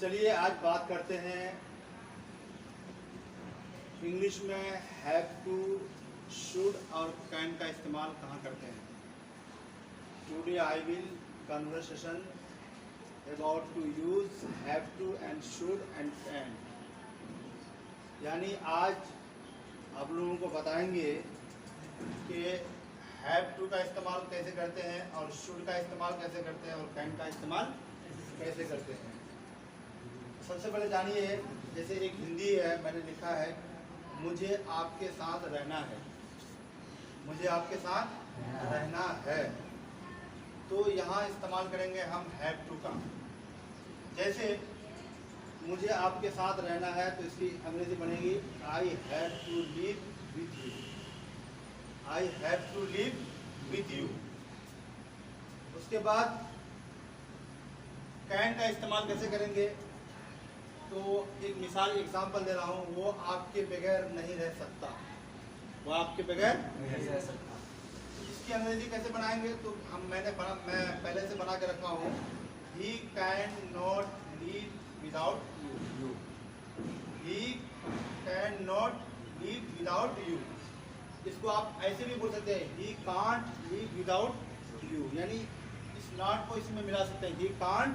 चलिए आज बात करते हैं इंग्लिश में हैव टू, शुड और कैन का इस्तेमाल कहाँ करते हैं। Today I will conversation about to use have to and should and can. यानी आज आप लोगों को बताएंगे कि हैव टू का इस्तेमाल कैसे करते हैं और शुड का इस्तेमाल कैसे करते हैं और कैन का इस्तेमाल कैसे करते हैं। सबसे पहले जानिए, जैसे एक हिंदी है, मैंने लिखा है मुझे आपके साथ रहना है, मुझे आपके साथ रहना है, तो यहाँ इस्तेमाल करेंगे हम हैव टू का। जैसे मुझे आपके साथ रहना है तो इसकी अंग्रेजी बनेगी I have to live with you, I have to live with you. उसके बाद कैन का इस्तेमाल कैसे करेंगे, तो एक मिसाल एग्जांपल दे रहा हूँ, वो आपके बगैर नहीं रह सकता, वो आपके बगैर नहीं रह सकता। इसकी अंग्रेजी कैसे बनाएंगे, तो मैं पहले से बना के रखा हूँ, he can not live without you, he can not live without you. इसको आप ऐसे भी बोल सकते हैं, he can't live without you, यानी इस नॉट को इसमें मिला सकते हैं, he can't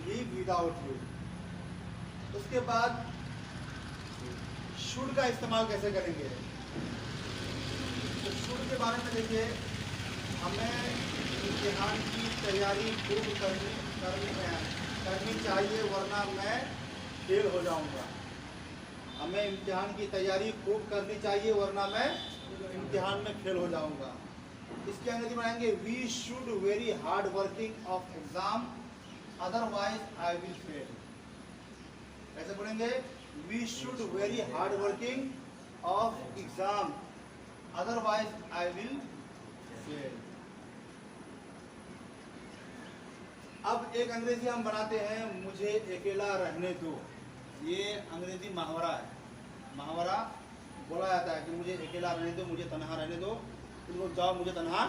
live without you. उसके बाद शुड का इस्तेमाल कैसे करेंगे, तो शुड के बारे में देखिए, हमें इम्तिहान की तैयारी खूब करनी चाहिए वरना मैं फेल हो जाऊंगा। हमें इम्तिहान की तैयारी खूब करनी चाहिए वरना मैं इम्तिहान में फेल हो जाऊंगा। इसकी अंग्रेजी बनाएंगे we should very hard working of exam otherwise I will fail. कैसे बोलेंगे, we should very hard working of exam otherwise I will fail. अब एक अंग्रेजी हम बनाते हैं, मुझे अकेला रहने दो। ये अंग्रेजी मुहावरा है, मुहावरा बोला जाता है कि मुझे अकेला रहने दो, मुझे तन्हा रहने दो, तुम लोग जाओ मुझे तन्हा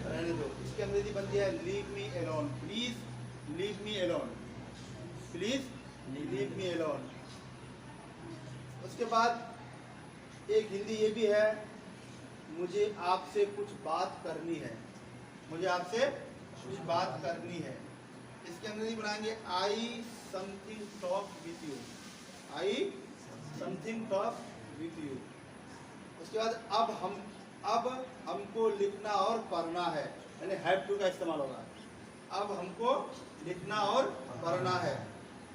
रहने दो। इसकी अंग्रेजी बनती है leave me alone, please leave me alone, please leave me alone. उसके बाद एक हिंदी ये भी है, मुझे आपसे कुछ बात करनी है, मुझे आपसे कुछ बात करनी है। इसकी अंग्रेजी बनाएंगे आई something talk with you, I something talk with you. उसके बाद अब हमको लिखना और पढ़ना है, यानी हैव टू का इस्तेमाल होगा। अब हमको लिखना और पढ़ना है,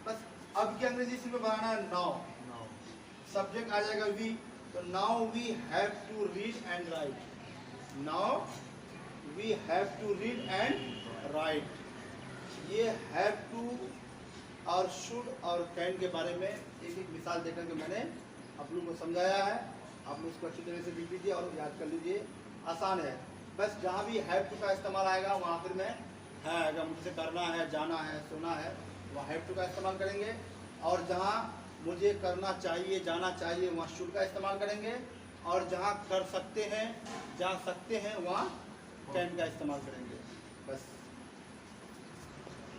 बस अब की अंग्रेजी इसमें बनाना है नाउ। सब्जेक्ट आ जाएगा वी, तो now we have to read and write, now we have to read and write. ये हैव टू और शुड और कैन के बारे में एक एक मिसाल देकर के मैंने आप लोगों को समझाया है। आप लोग इसको अच्छी तरह से लिख लीजिए और याद कर लीजिए, आसान है। बस जहाँ भी हैव टू का इस्तेमाल आएगा वहाँ फिर में है, अगर मुझसे करना है, जाना है, सोना है, वहाँ हैव टू का इस्तेमाल करेंगे। और जहाँ मुझे करना चाहिए, जाना चाहिए, वहाँ शुड का इस्तेमाल करेंगे। और जहाँ कर सकते हैं, जा सकते हैं, वहाँ कैन का इस्तेमाल करेंगे। बस